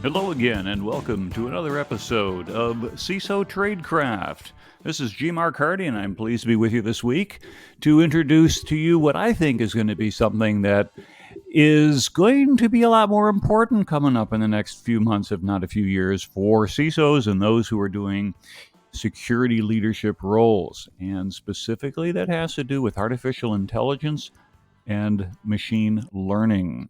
Hello again, and welcome to another episode of CISO Tradecraft. This is G. Mark Hardy, and I'm pleased to be with you this week to introduce to you what I think is going to be something that is going to be a lot more important coming up in the next few months, if not a few years, for CISOs and those who are doing security leadership roles. And specifically, that has to do with artificial intelligence and machine learning.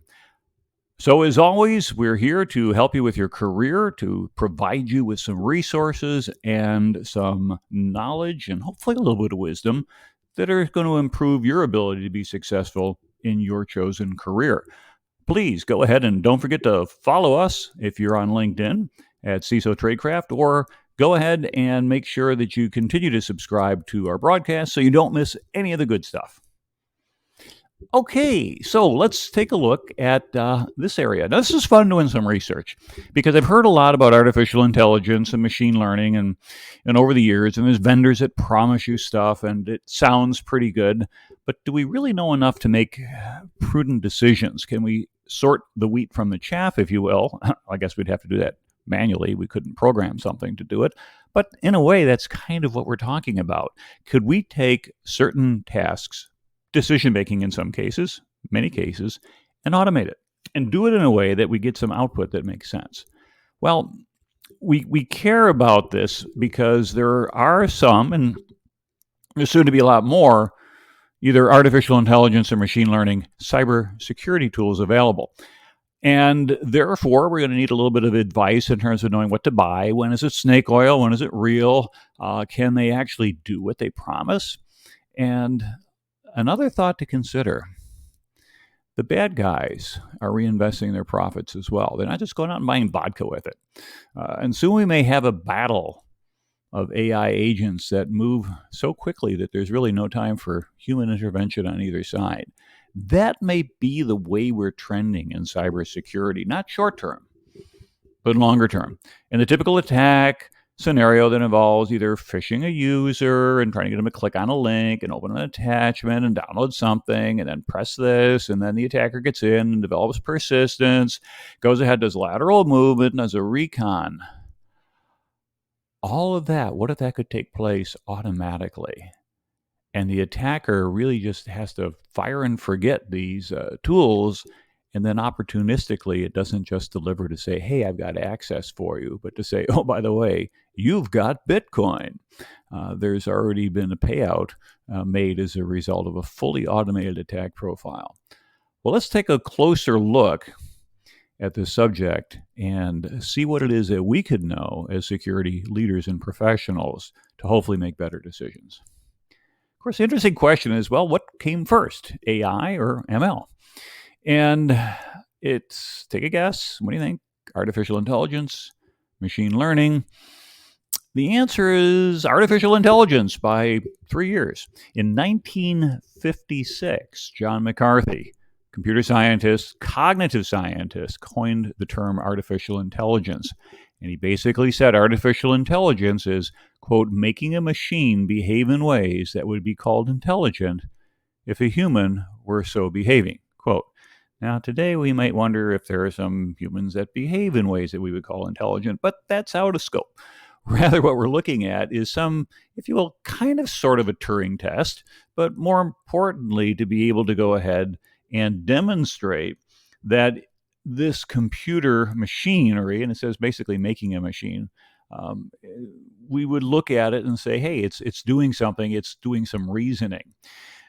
So, as always, we're here to help you with your career, to provide you with some resources and some knowledge and hopefully a little bit of wisdom that are going to improve your ability to be successful in your chosen career. Please go ahead and don't forget to follow us if you're on LinkedIn at CISO Tradecraft, or go ahead and make sure that you continue to subscribe to our broadcast so you don't miss any of the good stuff. Okay, so let's take a look at this area. Now, this is fun doing some research because I've heard a lot about artificial intelligence and machine learning and over the years, and there's vendors that promise you stuff, and it sounds pretty good, but do we really know enough to make prudent decisions? Can we sort the wheat from the chaff, if you will? I guess we'd have to do that manually. We couldn't program something to do it, but in a way, that's kind of what we're talking about. Could we take certain tasks, decision-making in some cases, many cases, and automate it and do it in a way that we get some output that makes sense? Well, we care about this because there are some, and there's soon to be a lot more, either artificial intelligence or machine learning cybersecurity tools available. And therefore, we're going to need a little bit of advice in terms of knowing what to buy. When is it snake oil? When is it real? Can they actually do what they promise? And another thought to consider, the bad guys are reinvesting their profits as well. They're not just going out and buying vodka with it. And soon we may have a battle of AI agents that move so quickly that there's really no time for human intervention on either side. That may be the way we're trending in cybersecurity, not short term, but longer term. And the typical attack scenario that involves either phishing a user and trying to get them to click on a link and open an attachment and download something and then press this, and then the attacker gets in and develops persistence, goes ahead, does lateral movement, does a recon. All of that, what if that could take place automatically? And the attacker really just has to fire and forget these tools. And then opportunistically, it doesn't just deliver to say, hey, I've got access for you, but to say, oh, by the way, you've got Bitcoin. There's already been a payout made as a result of a fully automated attack profile. Well, let's take a closer look at this subject and see what it is that we could know as security leaders and professionals to hopefully make better decisions. Of course, the interesting question is, well, what came first, AI or ML? And it's, take a guess. What do you think? Artificial intelligence, machine learning. The answer is artificial intelligence by 3 years. In 1956, John McCarthy, computer scientist, cognitive scientist, coined the term artificial intelligence. And he basically said artificial intelligence is, quote, making a machine behave in ways that would be called intelligent if a human were so behaving, quote. Now, today we might wonder if there are some humans that behave in ways that we would call intelligent, but that's out of scope. Rather, what we're looking at is some, if you will, kind of sort of a Turing test, but more importantly, to be able to go ahead and demonstrate that this computer machinery, and it says basically making a machine, we would look at it and say, hey, it's doing something, it's doing some reasoning.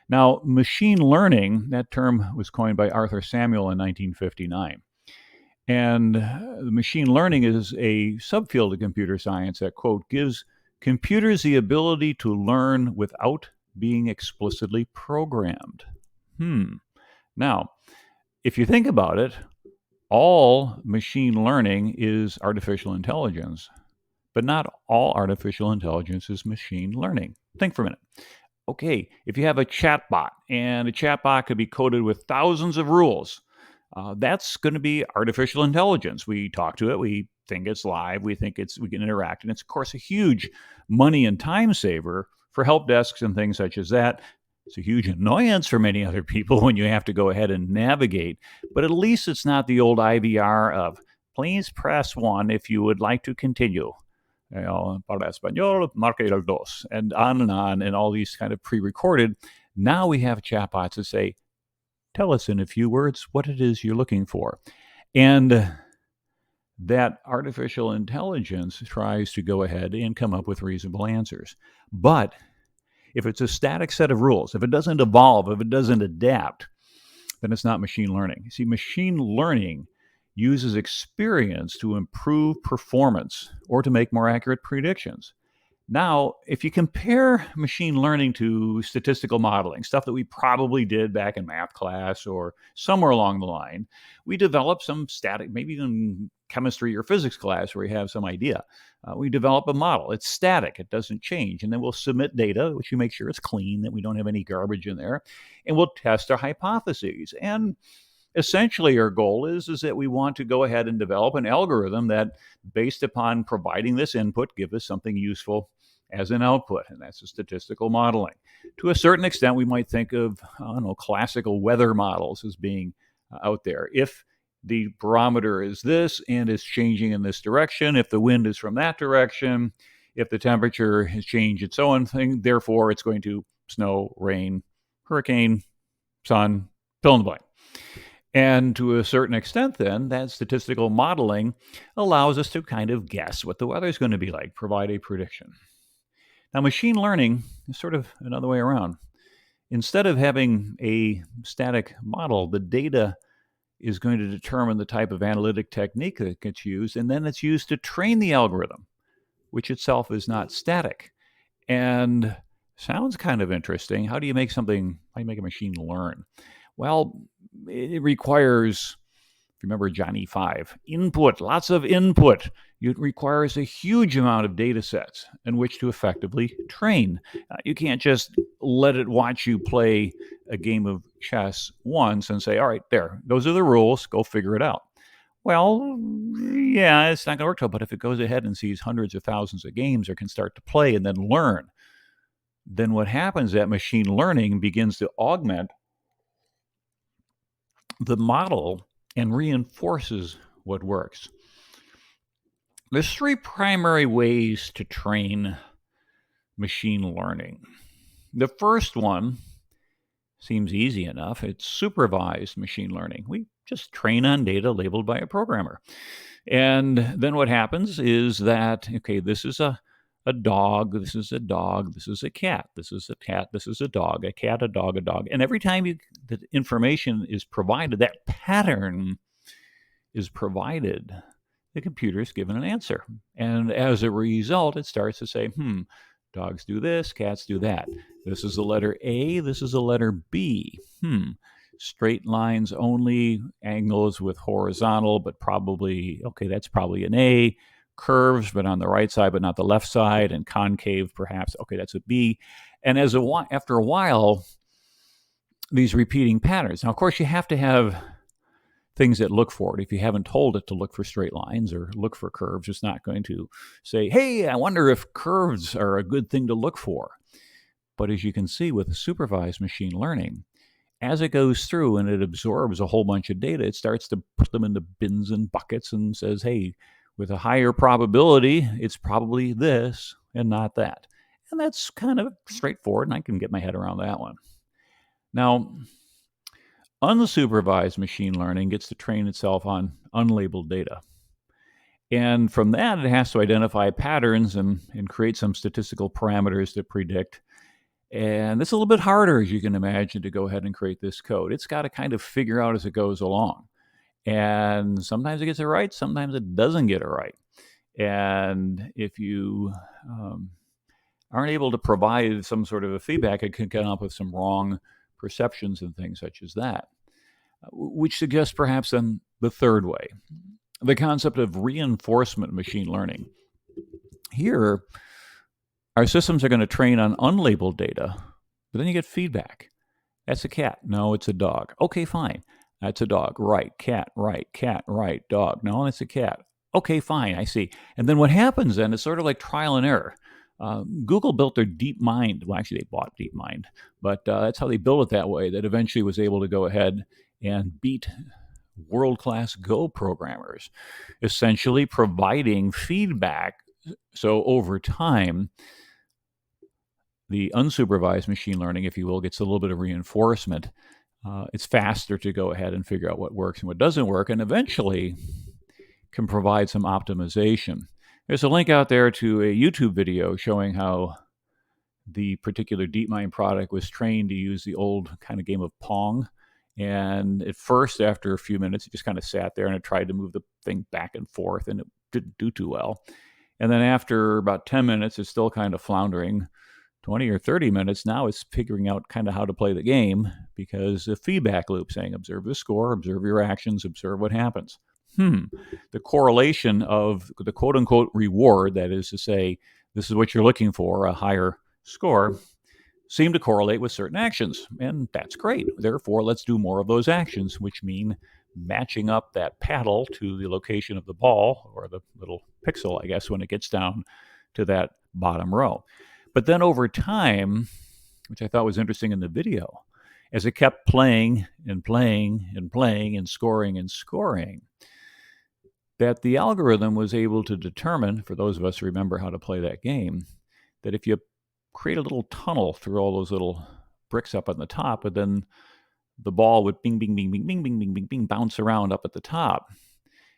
Now, machine learning, that term was coined by Arthur Samuel in 1959. And machine learning is a subfield of computer science that, quote, gives computers the ability to learn without being explicitly programmed. Now, if you think about it, all machine learning is artificial intelligence, but not all artificial intelligence is machine learning. Think for a minute. Okay, if you have a chatbot, and a chatbot could be coded with thousands of rules, that's going to be artificial intelligence. We talk to it, we think it's live, we think we can interact, and it's, of course, a huge money and time saver for help desks and things such as that. It's a huge annoyance for many other people when you have to go ahead and navigate, but at least it's not the old IVR of Please press 1 if you would like to continue. Para español, marque el dos, and on, and all these kind of pre-recorded. Now we have chatbots to say, tell us in a few words what it is you're looking for. And that artificial intelligence tries to go ahead and come up with reasonable answers. But if it's a static set of rules, if it doesn't evolve, if it doesn't adapt, then it's not machine learning. See, machine learning uses experience to improve performance or to make more accurate predictions. Now, if you compare machine learning to statistical modeling, stuff that we probably did back in math class or somewhere along the line, we develop some static, maybe in chemistry or physics class where we have some idea. We develop a model. It's static. It doesn't change. And then we'll submit data, which we make sure it's clean, that we don't have any garbage in there. And we'll test our hypotheses. And essentially our goal is that we want to go ahead and develop an algorithm that, based upon providing this input, give us something useful as an output, and that's a statistical modeling. To a certain extent, we might think of, classical weather models as being out there. If the barometer is this and is changing in this direction, if the wind is from that direction, if the temperature has changed, and so on, therefore it's going to snow, rain, hurricane, sun, fill in the blank. And to a certain extent, then, that statistical modeling allows us to kind of guess what the weather is going to be like, provide a prediction. Now, machine learning is sort of another way around. Instead of having a static model, the data is going to determine the type of analytic technique that gets used, and then it's used to train the algorithm, which itself is not static. And sounds kind of interesting. How do you make a machine learn? Well, it requires, if you remember Johnny 5, input, lots of input. It requires a huge amount of data sets in which to effectively train. You can't just let it watch you play a game of chess once and say, all right, there, those are the rules, go figure it out. Well, yeah, it's not going to work, but if it goes ahead and sees hundreds of thousands of games or can start to play and then learn, then what happens is that machine learning begins to augment the model and reinforces what works. There's 3 primary ways to train machine learning. The first one seems easy enough. It's supervised machine learning. We just train on data labeled by a programmer. And then what happens is that, okay, this is a dog, this is a dog, this is a cat, this is a cat, this is a dog, a cat, a dog, a dog. And every time the information is provided, that pattern is provided, the computer is given an answer. And as a result, it starts to say, dogs do this, cats do that. This is the letter A, this is the letter B. Straight lines only, angles with horizontal, but probably, okay, that's probably an A. Curves, but on the right side, but not the left side, and concave, perhaps. Okay, that's a B. And after a while, these repeating patterns. Now, of course, you have to have things that look for it. If you haven't told it to look for straight lines or look for curves, it's not going to say, hey, I wonder if curves are a good thing to look for. But as you can see with the supervised machine learning, as it goes through and it absorbs a whole bunch of data, it starts to put them into bins and buckets and says, hey, with a higher probability, it's probably this and not that. And that's kind of straightforward, and I can get my head around that one. Now, unsupervised machine learning gets to train itself on unlabeled data. And from that, it has to identify patterns and create some statistical parameters to predict. And it's a little bit harder, as you can imagine, to go ahead and create this code. It's got to kind of figure out as it goes along. And sometimes it gets it right, sometimes it doesn't get it right. And if you aren't able to provide some sort of a feedback, it can come up with some wrong perceptions and things such as that, which suggests perhaps then the third way, the concept of reinforcement machine learning. Here, our systems are going to train on unlabeled data, but then you get feedback. That's a cat. No, it's a dog. Okay, fine. That's a dog. Right. Cat. Right. Cat. Right. Dog. No, it's a cat. Okay, fine. I see. And then what happens then is sort of like trial and error. Google built their DeepMind. Well, actually, they bought DeepMind, but that's how they built it that way, that eventually was able to go ahead and beat world-class Go programmers, essentially providing feedback. So over time, the unsupervised machine learning, if you will, gets a little bit of reinforcement. It's faster to go ahead and figure out what works and what doesn't work, and eventually can provide some optimization. There's a link out there to a YouTube video showing how the particular DeepMind product was trained to use the old kind of game of Pong. And at first, after a few minutes, it just kind of sat there and it tried to move the thing back and forth, and it didn't do too well. And then after about 10 minutes, it's still kind of floundering. 20 or 30 minutes, now it's figuring out kind of how to play the game, because the feedback loop saying, observe the score, observe your actions, observe what happens. The correlation of the quote unquote reward, that is to say, this is what you're looking for, a higher score, seem to correlate with certain actions. And that's great. Therefore, let's do more of those actions, which mean matching up that paddle to the location of the ball, or the little pixel, I guess, when it gets down to that bottom row. But then over time, which I thought was interesting in the video, as it kept playing and playing and playing and scoring, that the algorithm was able to determine, for those of us who remember how to play that game, that if you create a little tunnel through all those little bricks up on the top, but then the ball would bing, bing, bing, bing, bing, bing, bing, bing, bing, bounce around up at the top,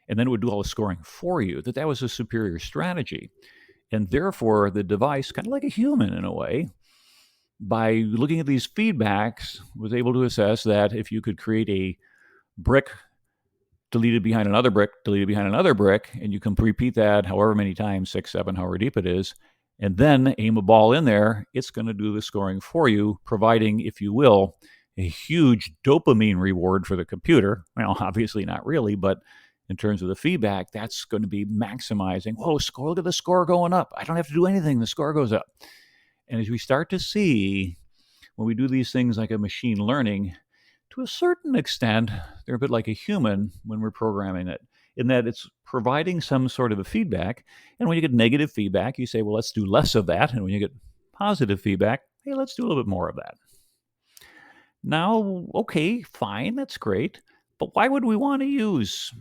and then it would do all the scoring for you, that was a superior strategy. And therefore, the device, kind of like a human in a way, by looking at these feedbacks, was able to assess that if you could create a brick deleted behind another brick, deleted behind another brick, and you can repeat that however many times, 6, 7, however deep it is, and then aim a ball in there, it's going to do the scoring for you, providing, if you will, a huge dopamine reward for the computer. Well, obviously not really, but in terms of the feedback, that's going to be maximizing. Whoa, score, look at the score going up. I don't have to do anything. The score goes up. And as we start to see, when we do these things like a machine learning, to a certain extent, they're a bit like a human when we're programming it, in that it's providing some sort of a feedback. And when you get negative feedback, you say, well, let's do less of that. And when you get positive feedback, hey, let's do a little bit more of that. Now, okay, fine, that's great. But why would we want to use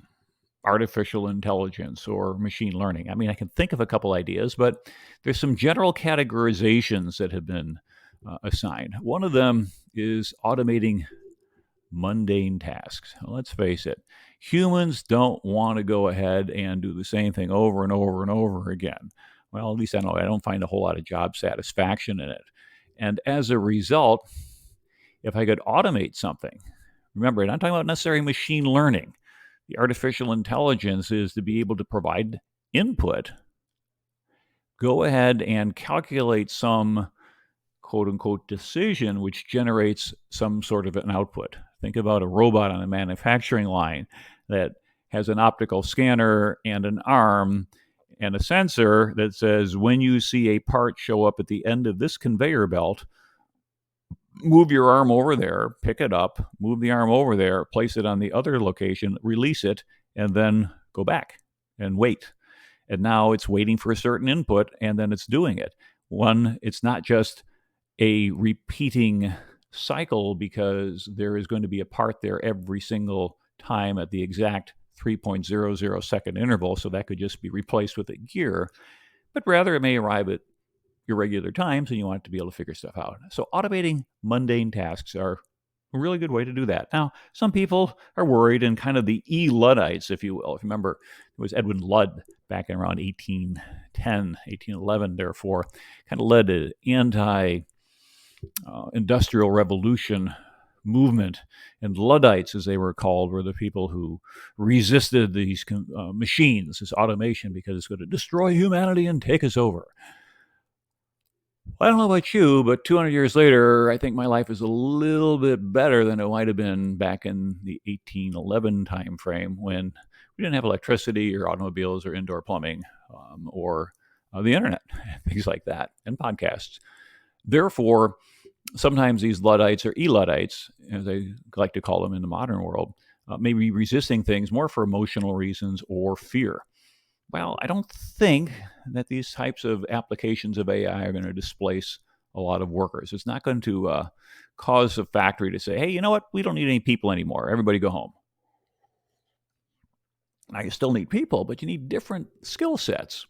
artificial intelligence or machine learning? I mean, I can think of a couple ideas, but there's some general categorizations that have been assigned. One of them is automating mundane tasks. Well, let's face it, humans don't want to go ahead and do the same thing over and over and over again. Well, at least I don't find a whole lot of job satisfaction in it. And as a result, if I could automate something, remember, I'm not talking about necessarily machine learning. The artificial intelligence is to be able to provide input, go ahead and calculate some quote unquote decision which generates some sort of an output. Think about a robot on a manufacturing line that has an optical scanner and an arm and a sensor that says, when you see a part show up at the end of this conveyor belt, move your arm over there, pick it up, move the arm over there, place it on the other location, release it, and then go back and wait. And now it's waiting for a certain input, and then it's doing it. One, it's not just a repeating cycle, because there is going to be a part there every single time at the exact 3.00 second interval, so that could just be replaced with a gear. But rather, it may arrive at irregular times, and you want it to be able to figure stuff out. So automating mundane tasks are a really good way to do that. Now, some people are worried, and kind of the Luddites, if you will. If you remember, it was Edwin Ludd back in around 1810, 1811, therefore, kind of led an anti-industrial revolution movement. And Luddites, as they were called, were the people who resisted these machines, this automation, because it's going to destroy humanity and take us over. I don't know about you, but 200 years later, I think my life is a little bit better than it might have been back in the 1811 time frame, when we didn't have electricity or automobiles or indoor plumbing or the internet, things like that, and podcasts. Therefore, sometimes these Luddites, or E-Luddites, as I like to call them in the modern world, may be resisting things more for emotional reasons or fear. Well, I don't think that these types of applications of AI are going to displace a lot of workers. It's not going to cause a factory to say, hey, you know what? We don't need any people anymore. Everybody go home. Now, you still need people, but you need different skill sets.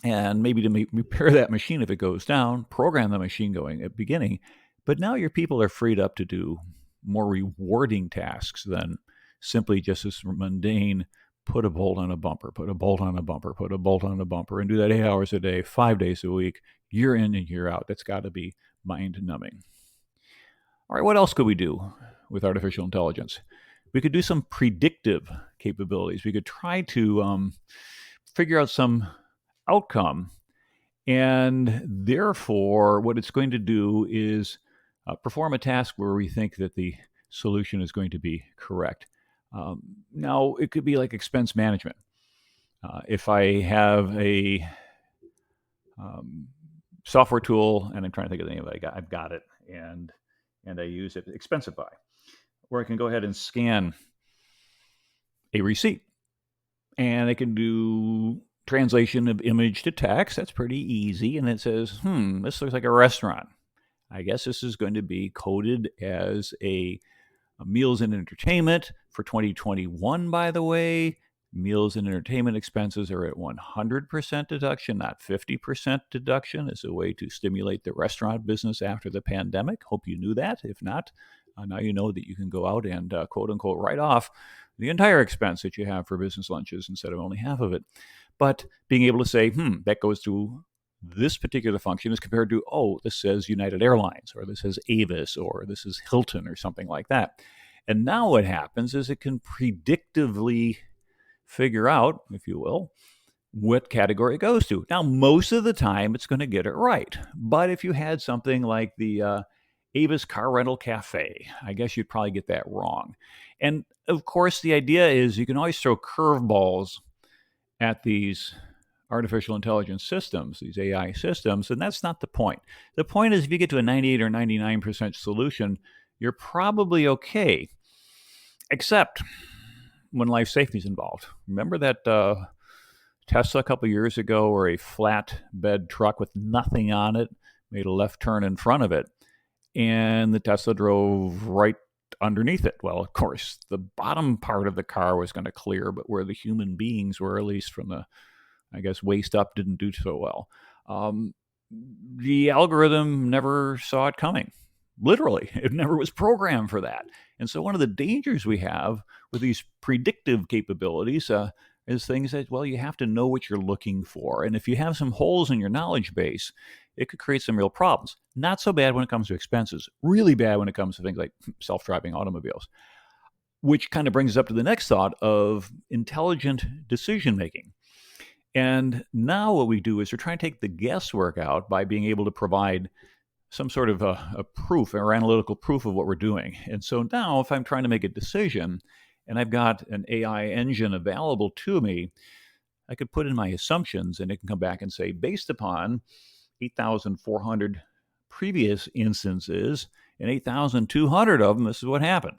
And maybe to repair that machine if it goes down, program the machine going at the beginning. But now your people are freed up to do more rewarding tasks than simply just this mundane put a bolt on a bumper, put a bolt on a bumper, put a bolt on a bumper, and do that 8 hours a day, 5 days a week, year in and year out. That's got to be mind numbing. All right, what else could we do with artificial intelligence? We could do some predictive capabilities. We could try to figure out some outcome. And therefore, what it's going to do is perform a task where we think that the solution is going to be correct. Now, it could be like expense management. If I have a software tool, and I'm trying to think of the name of it, I've got it, and I use it, Expensify, where I can go ahead and scan a receipt, and I can do translation of image to text. That's pretty easy. And it says, this looks like a restaurant. I guess this is going to be coded as a meals and entertainment for 2021, by the way. Meals and entertainment expenses are at 100% deduction, not 50% deduction, as a way to stimulate the restaurant business after the pandemic. Hope you knew that. If not, now you know that you can go out and quote unquote write off the entire expense that you have for business lunches instead of only half of it. But being able to say, that goes to this particular function as compared to, this says United Airlines, or this says Avis, or this is Hilton, or something like that. And now what happens is it can predictively figure out, if you will, what category it goes to. Now, most of the time, it's going to get it right. But if you had something like the Avis Car Rental Cafe, I guess you'd probably get that wrong. And of course, the idea is you can always throw curveballs at these artificial intelligence systems, these AI systems, and that's not the point. The point is if you get to a 98 or 99% solution, you're probably okay, except when life safety is involved. Remember that Tesla a couple years ago where a flatbed truck with nothing on it made a left turn in front of it, and the Tesla drove right underneath it. Well, of course, the bottom part of the car was going to clear, but where the human beings were, at least from the, I guess, waist up, didn't do so well. The algorithm never saw it coming. Literally, it never was programmed for that. And so one of the dangers we have with these predictive capabilities is things that, well, you have to know what you're looking for. And if you have some holes in your knowledge base, it could create some real problems. Not so bad when it comes to expenses, really bad when it comes to things like self-driving automobiles, which kind of brings us up to the next thought of intelligent decision-making. And now what we do is we're trying to take the guesswork out by being able to provide some sort of a proof or analytical proof of what we're doing. And so now if I'm trying to make a decision and I've got an AI engine available to me, I could put in my assumptions and it can come back and say, based upon 8,400 previous instances and 8,200 of them, this is what happened.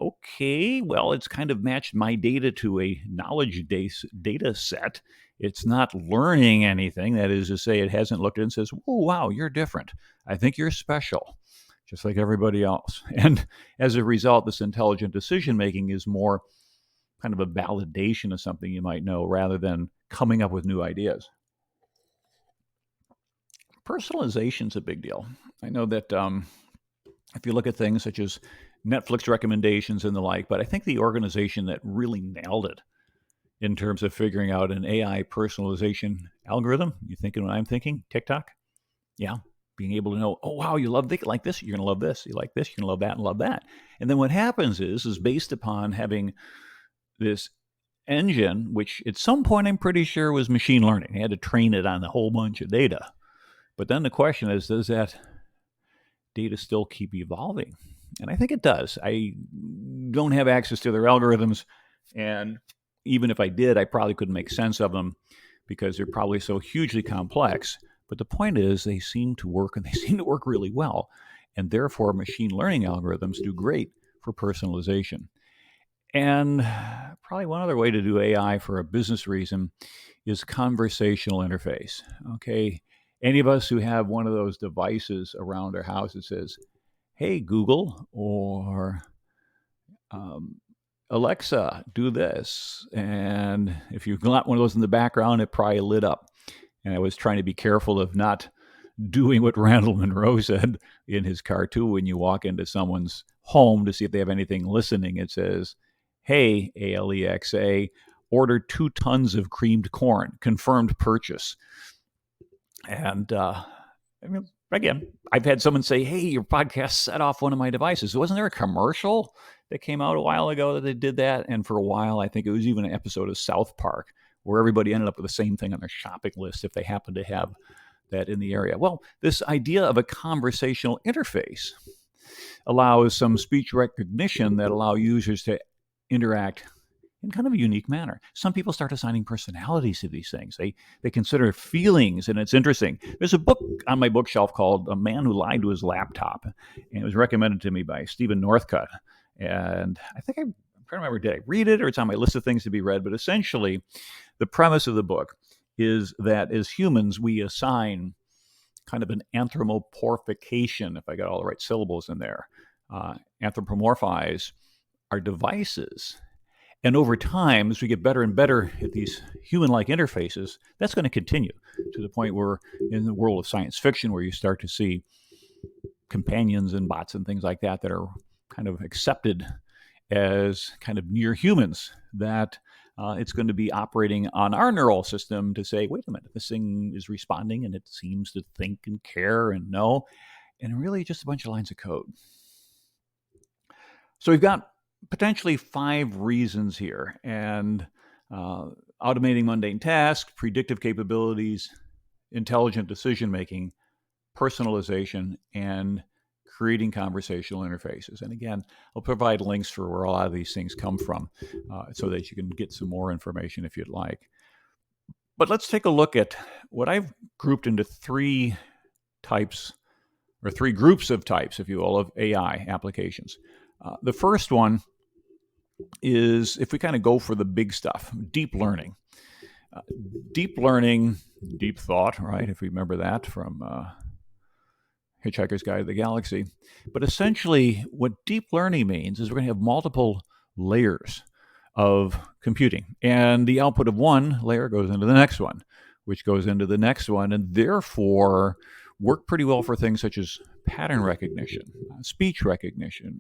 Okay, well, it's kind of matched my data to a knowledge data set. It's not learning anything. That is to say, it hasn't looked at it and says, oh, wow, you're different. I think you're special, just like everybody else. And as a result, this intelligent decision-making is more kind of a validation of something you might know rather than coming up with new ideas. Personalization is a big deal. I know that if you look at things such as Netflix recommendations and the like, but I think the organization that really nailed it in terms of figuring out an AI personalization algorithm, you thinking what I'm thinking? TikTok? Yeah. Being able to know, oh, wow, you like this, you're going to love this. You like this, you're going to love that and love that. And then what happens is based upon having this engine, which at some point I'm pretty sure was machine learning. They had to train it on a whole bunch of data. But then the question is, does that data still keep evolving? And I think it does. I don't have access to their algorithms. And even if I did, I probably couldn't make sense of them because they're probably so hugely complex. But the point is they seem to work, and they seem to work really well. And therefore, machine learning algorithms do great for personalization. And probably one other way to do AI for a business reason is conversational interface. Okay. Any of us who have one of those devices around our house that says, hey, Google, or Alexa, do this. And if you've got one of those in the background, it probably lit up. And I was trying to be careful of not doing what Randall Monroe said in his cartoon. When you walk into someone's home to see if they have anything listening, it says, "Hey, Alexa, order 2 tons of creamed corn, confirmed purchase." And I mean, again, I've had someone say, "Hey, your podcast set off one of my devices." Wasn't there a commercial that came out a while ago that they did that? And for a while, I think it was even an episode of South Park where everybody ended up with the same thing on their shopping list if they happened to have that in the area. Well, this idea of a conversational interface allows some speech recognition that allow users to interact in kind of a unique manner. Some people start assigning personalities to these things. They consider feelings, and it's interesting. There's a book on my bookshelf called A Man Who Lied to His Laptop, and it was recommended to me by Stephen Northcutt. And I think I'm trying to remember, did I read it, or it's on my list of things to be read? But essentially, the premise of the book is that as humans, we assign kind of an anthropomorphication, if I got all the right syllables in there, anthropomorphize our devices. And over time, as we get better and better at these human-like interfaces, that's going to continue to the point where in the world of science fiction, where you start to see companions and bots and things like that that are kind of accepted as kind of near humans, that it's going to be operating on our neural system to say, wait a minute, this thing is responding and it seems to think and care and know, and really just a bunch of lines of code. So we've got potentially 5 reasons here, and automating mundane tasks, predictive capabilities, intelligent decision-making, personalization, and creating conversational interfaces. And again, I'll provide links for where a lot of these things come from so that you can get some more information if you'd like. But let's take a look at what I've grouped into 3 types, or 3 groups of types, if you will, of AI applications. The first one is, if we kind of go for the big stuff, deep learning. Deep learning, deep thought, right? If we remember that from Hitchhiker's Guide to the Galaxy. But essentially, what deep learning means is we're going to have multiple layers of computing. And the output of one layer goes into the next one, which goes into the next one, and therefore work pretty well for things such as pattern recognition, speech recognition,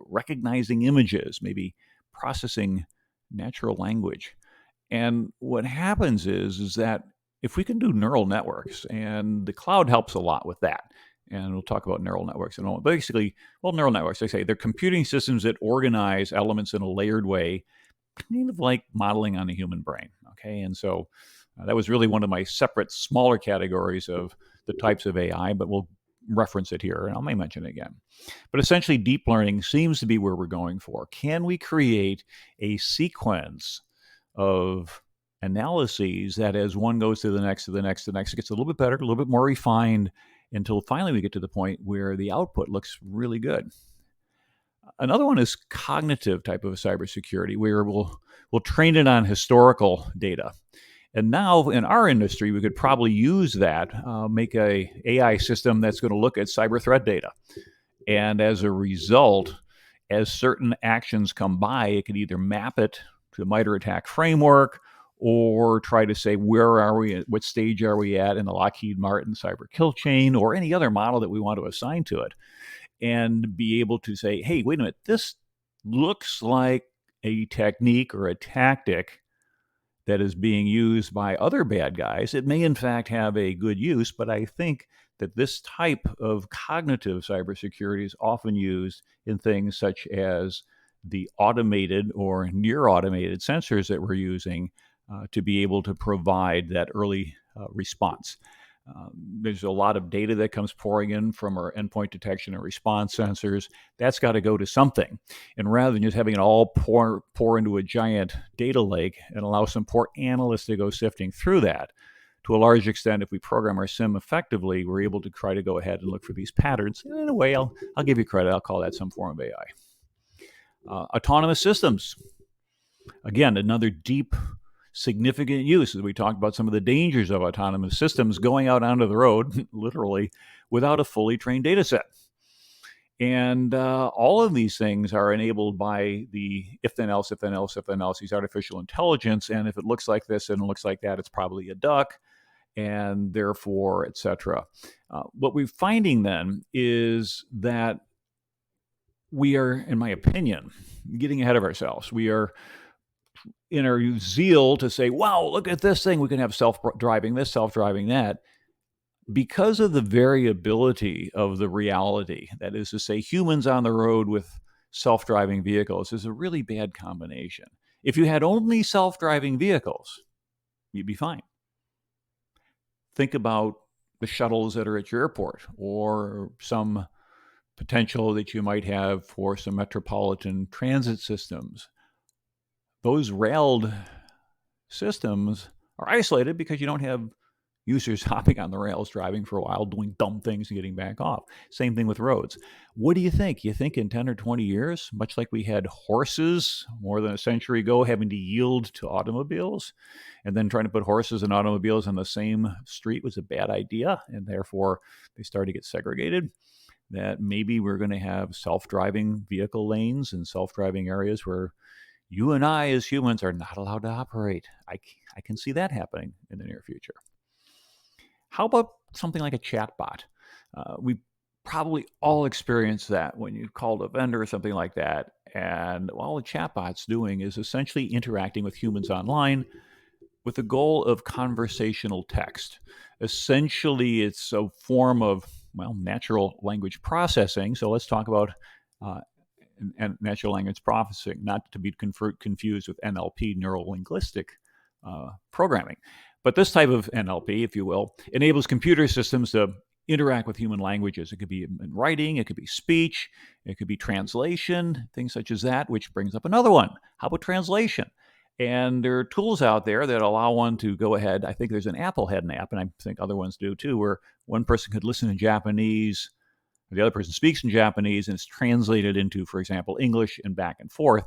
recognizing images, maybe processing natural language. And what happens is that if we can do neural networks, and the cloud helps a lot with that, and we'll talk about neural networks in a moment. Basically, well, neural networks, they say, they're computing systems that organize elements in a layered way, kind of like modeling on a human brain, okay? And so that was really one of my separate, smaller categories of the types of AI, but we'll reference it here, and I may mention it again. But essentially, deep learning seems to be where we're going for. Can we create a sequence of analyses that, as one goes to the next, it gets a little bit better, a little bit more refined, until finally we get to the point where the output looks really good. Another one is cognitive type of cybersecurity, where we'll train it on historical data. And now in our industry, we could probably use that, make a AI system that's going to look at cyber threat data. And as a result, as certain actions come by, it could either map it to the MITRE ATT&CK framework, or try to say, where are we, at what stage are we at in the Lockheed Martin cyber kill chain, or any other model that we want to assign to it, and be able to say, hey, wait a minute, this looks like a technique or a tactic that is being used by other bad guys. It may in fact have a good use, but I think that this type of cognitive cybersecurity is often used in things such as the automated or near automated sensors that we're using to be able to provide that early response. There's a lot of data that comes pouring in from our endpoint detection and response sensors. That's got to go to something. And rather than just having it all pour into a giant data lake and allow some poor analysts to go sifting through that, to a large extent, if we program our SIM effectively, we're able to try to go ahead and look for these patterns. And in a way, I'll give you credit. I'll call that some form of AI. Autonomous systems. Again, another deep, significant use, as we talked about some of the dangers of autonomous systems going out onto the road, literally, without a fully trained data set. And all of these things are enabled by the if then else, if then else, if then else, these artificial intelligence. And if it looks like this and it looks like that, it's probably a duck, and therefore, etc. What we're finding then is that we are, in my opinion, getting ahead of ourselves. We are, in our zeal to say, wow, look at this thing, we can have self-driving this, self-driving that, because of the variability of the reality, that is to say, humans on the road with self-driving vehicles, is a really bad combination. If you had only self-driving vehicles, you'd be fine. Think about the shuttles that are at your airport, or some potential that you might have for some metropolitan transit systems. Those railed systems are isolated because you don't have users hopping on the rails, driving for a while, doing dumb things and getting back off. Same thing with roads. What do you think? You think in 10 or 20 years, much like we had horses more than a century ago having to yield to automobiles, and then trying to put horses and automobiles on the same street was a bad idea, and therefore they started to get segregated, that maybe we're going to have self-driving vehicle lanes and self-driving areas where you and I as humans are not allowed to operate? I can see that happening in the near future. How about something like a chatbot? We probably all experienced that when you called a vendor or something like that. And all the chatbot's doing is essentially interacting with humans online with the goal of conversational text. Essentially, it's a form of, well, natural language processing. So let's talk about natural language processing, not to be confused with NLP, neuro-linguistic programming. But this type of NLP, if you will, enables computer systems to interact with human languages. It could be in writing, it could be speech, it could be translation, things such as that, which brings up another one. How about translation? And there are tools out there that allow one to go ahead. I think there's an Apple had an app, and I think other ones do too, where one person could listen in Japanese, the other person speaks in Japanese, and it's translated into, for example, English and back and forth.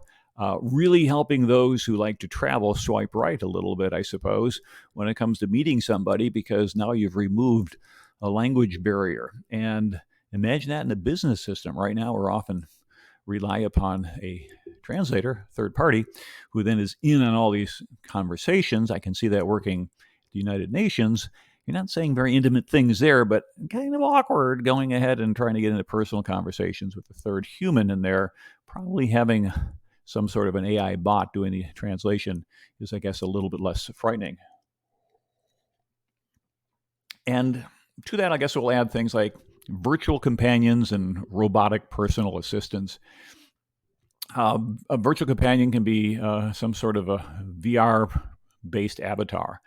Really helping those who like to travel swipe right a little bit, I suppose, when it comes to meeting somebody, because now you've removed a language barrier. And imagine that in the business system. Right now, we're often rely upon a translator, third party, who then is in on all these conversations. I can see that working at the United Nations. You're not saying very intimate things there, but kind of awkward going ahead and trying to get into personal conversations with the third human in there. Probably having some sort of an AI bot doing the translation is, I guess, a little bit less frightening. And to that, I guess we'll add things like virtual companions and robotic personal assistants. A virtual companion can be some sort of a VR-based avatar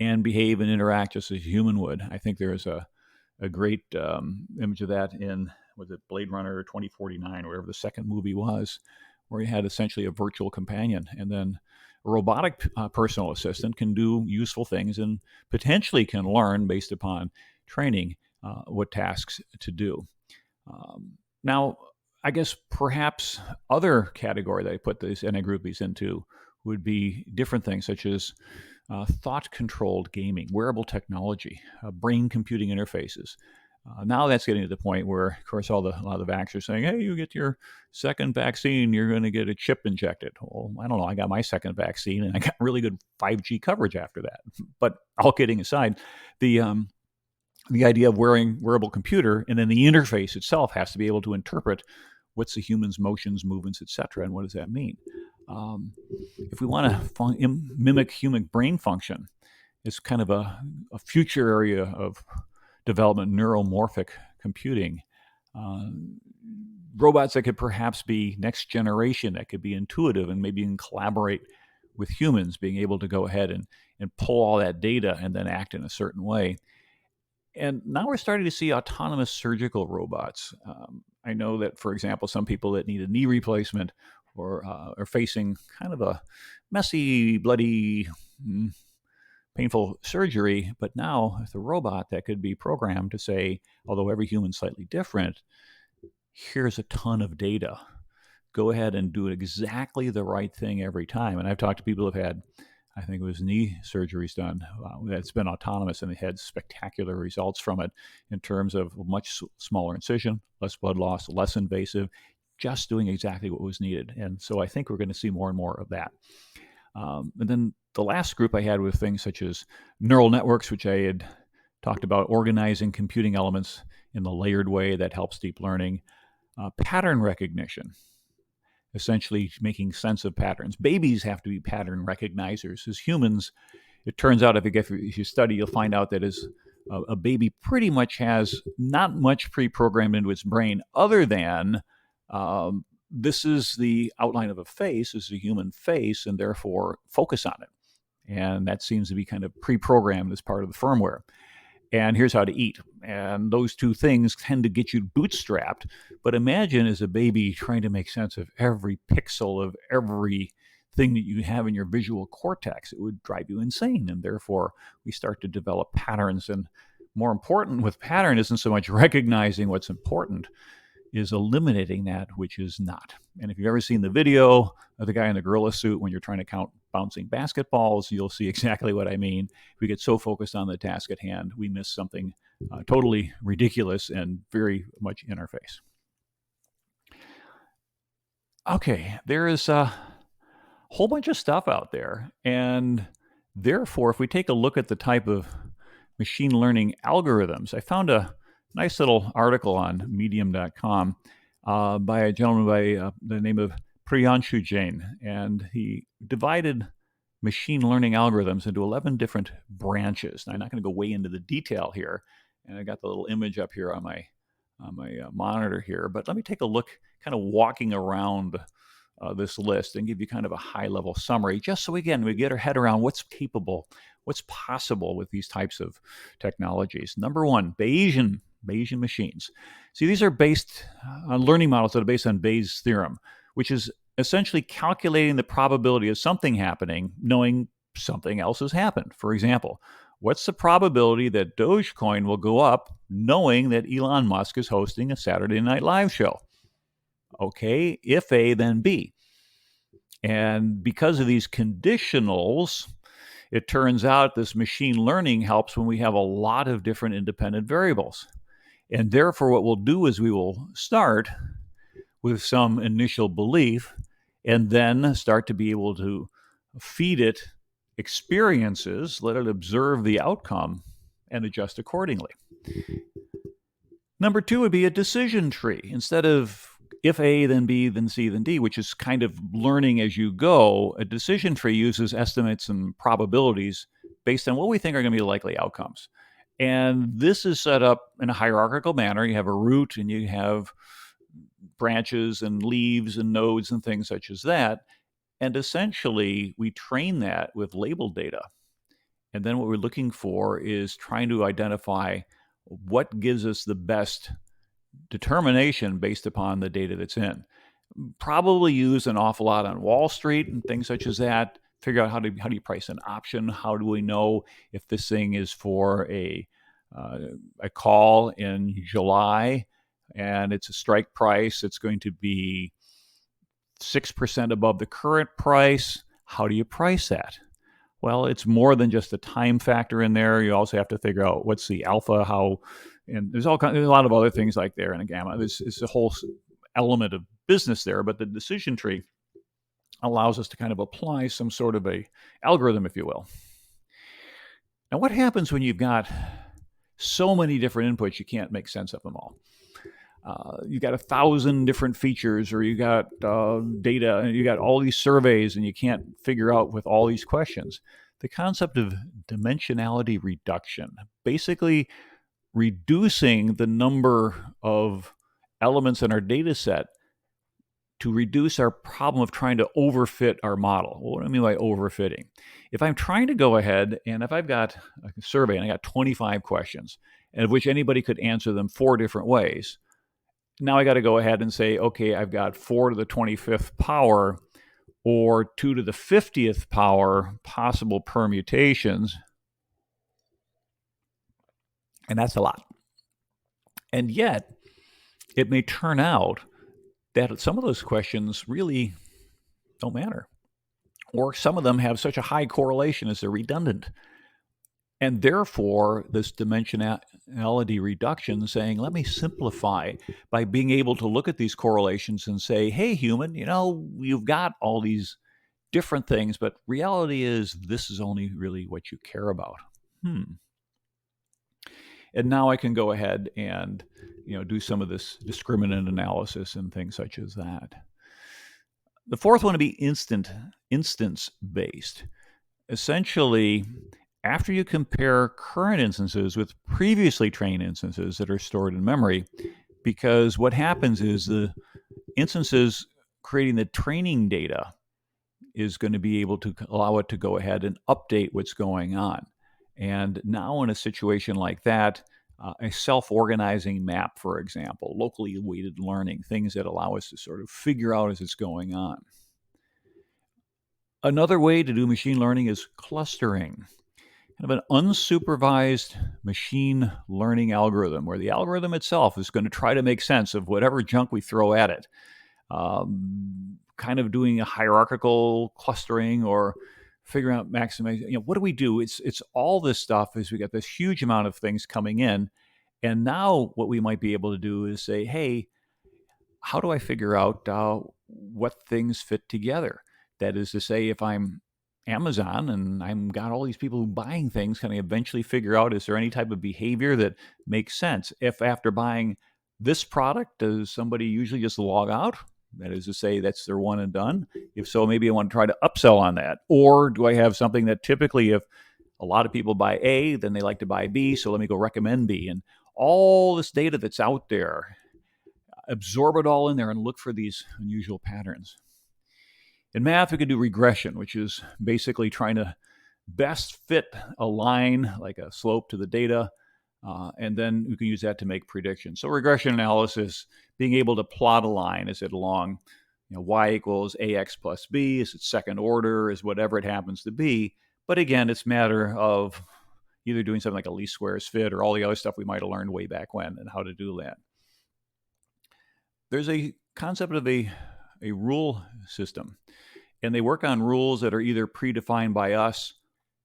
and behave and interact just as a human would. I think there's a great image of that in, was it Blade Runner 2049, or whatever the second movie was, where you had essentially a virtual companion. And then a robotic personal assistant can do useful things and potentially can learn based upon training what tasks to do. Now, I guess perhaps other category that I put these and I group these into would be different things, such as thought-controlled gaming, wearable technology, brain computing interfaces. Now that's getting to the point where, of course, a lot of the vaxxers are saying, hey, you get your second vaccine, you're going to get a chip injected. Well, I don't know. I got my second vaccine, and I got really good 5G coverage after that. But all kidding aside, the idea of wearing wearable computer, and then the interface itself has to be able to interpret what's the human's motions, movements, etc., and what does that mean? If we want to mimic human brain function, it's kind of a future area of development, neuromorphic computing. Robots that could perhaps be next generation, that could be intuitive and maybe even collaborate with humans, being able to go ahead and pull all that data and then act in a certain way. And now we're starting to see autonomous surgical robots. I know that, for example, some people that need a knee replacement or are facing kind of a messy, bloody, painful surgery, but now with a robot that could be programmed to say, although every human's slightly different, here's a ton of data. Go ahead and do exactly the right thing every time. And I've talked to people who've had I think it was knee surgeries done that's been autonomous, and they had spectacular results from it in terms of much smaller incision, less blood loss, less invasive, just doing exactly what was needed. And so I think we're going to see more and more of that. And then the last group I had with things such as neural networks, which I had talked about organizing computing elements in the layered way that helps deep learning, pattern recognition, essentially making sense of patterns. Babies have to be pattern recognizers. As humans, it turns out if you study, you'll find out that as a baby pretty much has not much pre-programmed into its brain other than this is the outline of a face, is a human face, and therefore focus on it. And that seems to be kind of pre-programmed as part of the firmware. And here's how to eat. And those two things tend to get you bootstrapped. But imagine as a baby trying to make sense of every pixel of everything that you have in your visual cortex. It would drive you insane. And therefore, we start to develop patterns. And more important with pattern isn't so much recognizing what's important, is eliminating that which is not. And if you've ever seen the video of the guy in the gorilla suit when you're trying to count bouncing basketballs, you'll see exactly what I mean. We get so focused on the task at hand, we miss something totally ridiculous and very much interface. Okay, there is a whole bunch of stuff out there. And therefore, if we take a look at the type of machine learning algorithms, I found a nice little article on medium.com by a gentleman by the name of Priyanshu Jain. And he divided machine learning algorithms into 11 different branches. Now, I'm not going to go way into the detail here. And I got the little image up here on my monitor here. But let me take a look, kind of walking around this list and give you kind of a high-level summary, just so, again, we get our head around what's capable, what's possible with these types of technologies. Number one, Bayesian machines. See, these are based on learning models that are based on Bayes' theorem, which is essentially calculating the probability of something happening, knowing something else has happened. For example, what's the probability that Dogecoin will go up knowing that Elon Musk is hosting a Saturday Night Live show? Okay, if A, then B. And because of these conditionals, it turns out this machine learning helps when we have a lot of different independent variables. And therefore, what we'll do is we will start with some initial belief and then start to be able to feed it experiences, let it observe the outcome, and adjust accordingly. Number two would be a decision tree. Instead of if A, then B, then C, then D, which is kind of learning as you go, a decision tree uses estimates and probabilities based on what we think are going to be the likely outcomes. And this is set up in a hierarchical manner. You have a root and you have branches and leaves and nodes and things such as that. And essentially, we train that with labeled data. And then what we're looking for is trying to identify what gives us the best determination based upon the data that's in. Probably use an awful lot on Wall Street and things such as that. Figure out how do you price an option? How do we know if this thing is for a call in July and it's a strike price? It's going to be 6% above the current price. How do you price that? Well, it's more than just a time factor in there. You also have to figure out what's the alpha, and there's a lot of other things like there in a gamma. It's a whole element of business there, but the decision tree allows us to kind of apply some sort of a algorithm, if you will. Now, what happens when you've got so many different inputs, you can't make sense of them all? You got 1,000 different features, or you got data, and you got all these surveys, and you can't figure out with all these questions. The concept of dimensionality reduction, basically reducing the number of elements in our data set to reduce our problem of trying to overfit our model. What do I mean by overfitting? If I'm trying to go ahead and if I've got a survey and I got 25 questions, and of which anybody could answer them 4 different ways, now I got to go ahead and say, okay, I've got 4 to the 25th power or 2 to the 50th power possible permutations. And that's a lot. And yet, it may turn out that some of those questions really don't matter. or some of them have such a high correlation as they're redundant. And therefore, this dimensionality reduction saying, let me simplify by being able to look at these correlations and say, hey, human, you've got all these different things, but reality is this is only really what you care about. And now I can go ahead and do some of this discriminant analysis and things such as that. The fourth one would be instance-based. Essentially, after you compare current instances with previously trained instances that are stored in memory, because what happens is the instances creating the training data is going to be able to allow it to go ahead and update what's going on. And now in a situation like that, a self-organizing map, for example, locally weighted learning, things that allow us to sort of figure out as it's going on. Another way to do machine learning is clustering, kind of an unsupervised machine learning algorithm where the algorithm itself is going to try to make sense of whatever junk we throw at it. Kind of doing a hierarchical clustering or figuring out maximizing. What do we do? It's all this stuff is we got this huge amount of things coming in. And now what we might be able to do is say, hey, how do I figure out what things fit together? That is to say, if I'm Amazon and I've got all these people buying things, can I eventually figure out, is there any type of behavior that makes sense? If after buying this product, does somebody usually just log out? That is to say, that's their one and done. If so, maybe I want to try to upsell on that. Or do I have something that typically, if a lot of people buy A, then they like to buy B, so let me go recommend B. And all this data that's out there, absorb it all in there and look for these unusual patterns. In math, we could do regression, which is basically trying to best fit a line, like a slope, to the data, and then we can use that to make predictions. So regression analysis, being able to plot a line, is it along, y equals ax plus b, is it second order, is whatever it happens to be. But again, it's a matter of either doing something like a least squares fit or all the other stuff we might have learned way back when and how to do that. There's a concept of a rule system, and they work on rules that are either predefined by us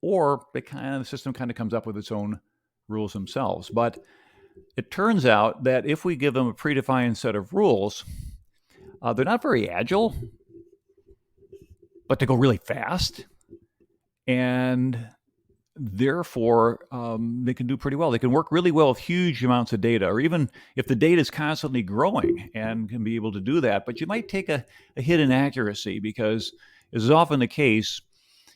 or the system kind of comes up with its own rules themselves. But it turns out that if we give them a predefined set of rules, they're not very agile, but they go really fast. And therefore, they can do pretty well. They can work really well with huge amounts of data, or even if the data is constantly growing and can be able to do that. But you might take a hit in accuracy because, as is often the case,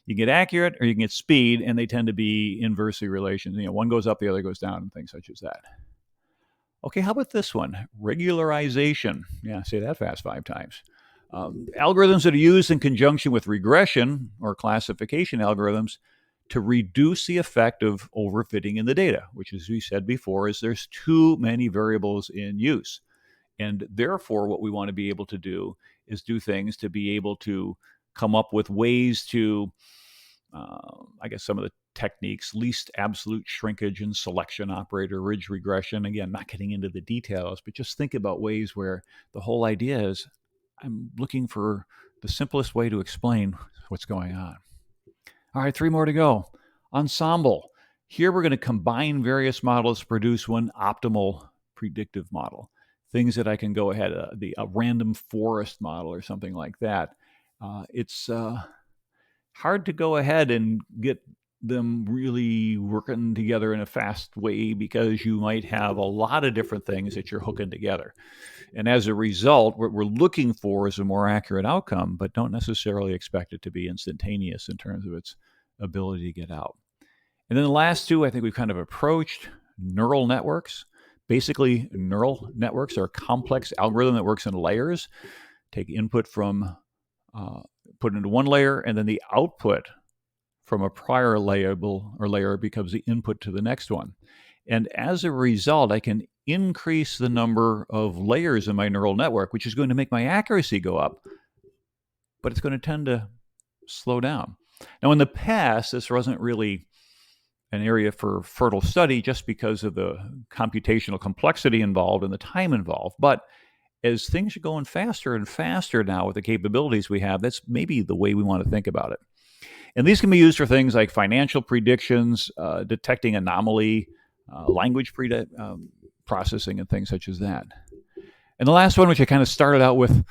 you get accurate or you can get speed, and they tend to be inversely relations. One goes up, the other goes down, and things such as that. Okay, how about this one? Regularization. Yeah, say that fast 5 times. Algorithms that are used in conjunction with regression or classification algorithms to reduce the effect of overfitting in the data, which, as we said before, is there's too many variables in use. And therefore, what we want to be able to do is do things to be able to come up with ways to, some of the techniques, least absolute shrinkage and selection operator, ridge regression. Again, not getting into the details, but just think about ways where the whole idea is I'm looking for the simplest way to explain what's going on. All right, 3 more to go. Ensemble. Here we're going to combine various models to produce one optimal predictive model. Things that I can go ahead, a random forest model or something like that. It's hard to go ahead and get them really working together in a fast way because you might have a lot of different things that you're hooking together. And as a result, what we're looking for is a more accurate outcome, but don't necessarily expect it to be instantaneous in terms of its ability to get out. And then the last 2, I think we've kind of approached. Neural networks. Basically, neural networks are a complex algorithm that works in layers. Take input from, put into one layer, and then the output from a prior layer becomes the input to the next one. And as a result, I can increase the number of layers in my neural network, which is going to make my accuracy go up, but it's going to tend to slow down. Now, in the past, this wasn't really an area for fertile study just because of the computational complexity involved and the time involved. But as things are going faster and faster now with the capabilities we have, that's maybe the way we want to think about it. And these can be used for things like financial predictions, detecting anomaly, language processing, and things such as that. And the last one, which I kind of started out with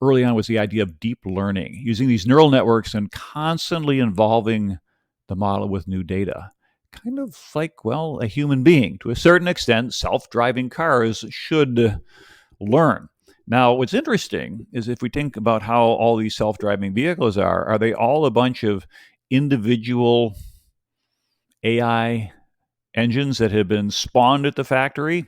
early on, was the idea of deep learning, using these neural networks and constantly involving the model with new data. Kind of like, well, a human being. To a certain extent, self-driving cars should learn. Now, what's interesting is if we think about how all these self-driving vehicles are they all a bunch of individual AI engines that have been spawned at the factory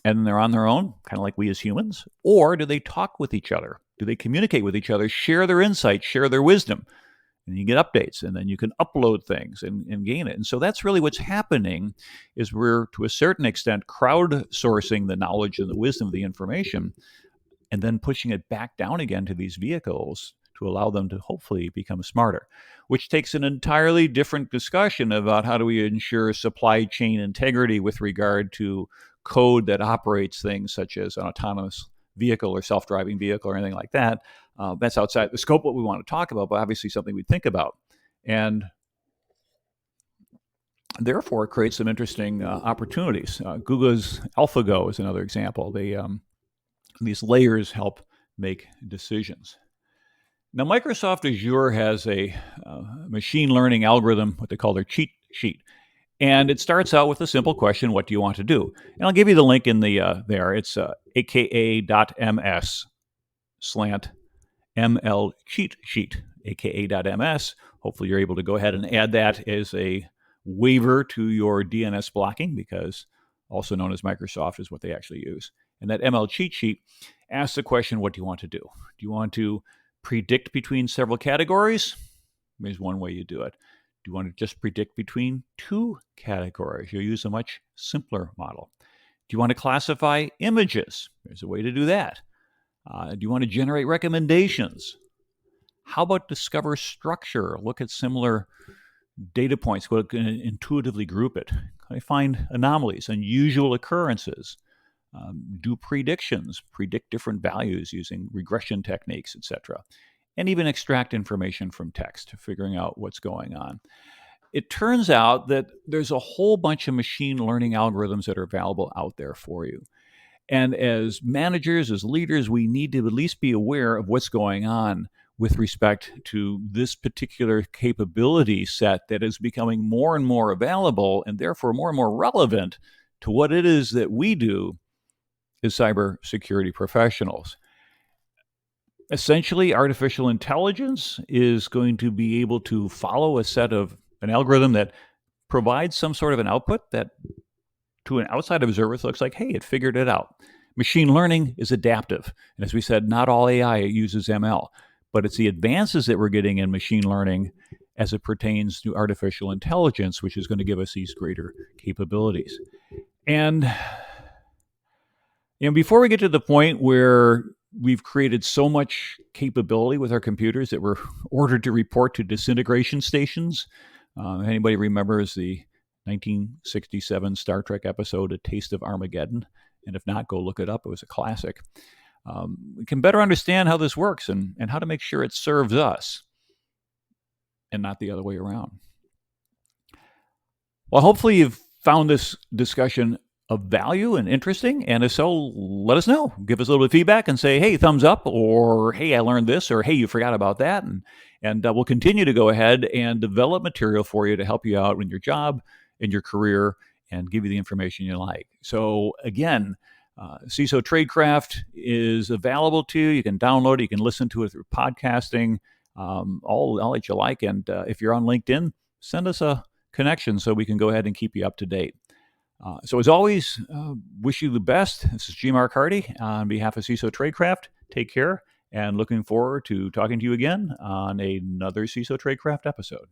and they're on their own, kind of like we as humans? Or do they talk with each other? Do they communicate with each other, share their insights, share their wisdom? And you get updates, and then you can upload things and gain it. And so that's really what's happening, is we're, to a certain extent, crowdsourcing the knowledge and the wisdom of the information and then pushing it back down again to these vehicles to allow them to hopefully become smarter, which takes an entirely different discussion about how do we ensure supply chain integrity with regard to code that operates things such as an autonomous vehicle or self-driving vehicle or anything like that. That's outside the scope of what we want to talk about, but obviously something we think about. And therefore, it creates some interesting opportunities. Google's AlphaGo is another example. These layers help make decisions. Now, Microsoft Azure has a machine learning algorithm, what they call their cheat sheet. And it starts out with a simple question: what do you want to do? And I'll give you the link in the there. It's aka.ms/ML cheat sheet, aka.ms. Hopefully you're able to go ahead and add that as a waiver to your DNS blocking, because also known as Microsoft is what they actually use. And that ML cheat sheet asks the question, what do you want to do? Do you want to predict between several categories? There's one way you do it. Do you want to just predict between two categories? You'll use a much simpler model. Do you want to classify images? There's a way to do that. Do you want to generate recommendations? How about discover structure? Look at similar data points, go intuitively group it. Can I find anomalies, unusual occurrences? Do predictions, predict different values using regression techniques, etc. And even extract information from text, figuring out what's going on. It turns out that there's a whole bunch of machine learning algorithms that are available out there for you. And as managers, as leaders, we need to at least be aware of what's going on with respect to this particular capability set that is becoming more and more available and therefore more and more relevant to what it is that we do as cybersecurity professionals. Essentially, artificial intelligence is going to be able to follow an algorithm that provides some sort of an output that to an outside observer looks like, hey, it figured it out. Machine learning is adaptive. And as we said, not all AI uses ML, but it's the advances that we're getting in machine learning as it pertains to artificial intelligence, which is going to give us these greater capabilities. And before we get to the point where we've created so much capability with our computers that we're ordered to report to disintegration stations. Anybody remembers the 1967 Star Trek episode, A Taste of Armageddon? And if not, go look it up. It was a classic. We can better understand how this works and how to make sure it serves us and not the other way around. Well, hopefully you've found this discussion of value and interesting, and if so, let us know. Give us a little bit of feedback and say, hey, thumbs up, or hey, I learned this, or hey, you forgot about that, and we'll continue to go ahead and develop material for you to help you out in your job, in your career, and give you the information you like. So again, CISO Tradecraft is available to you. You can download it. You can listen to it through podcasting, all that you like. And if you're on LinkedIn, send us a connection so we can go ahead and keep you up to date. So as always, wish you the best. This is G. Mark Hardy on behalf of CISO Tradecraft. Take care, and looking forward to talking to you again on another CISO Tradecraft episode.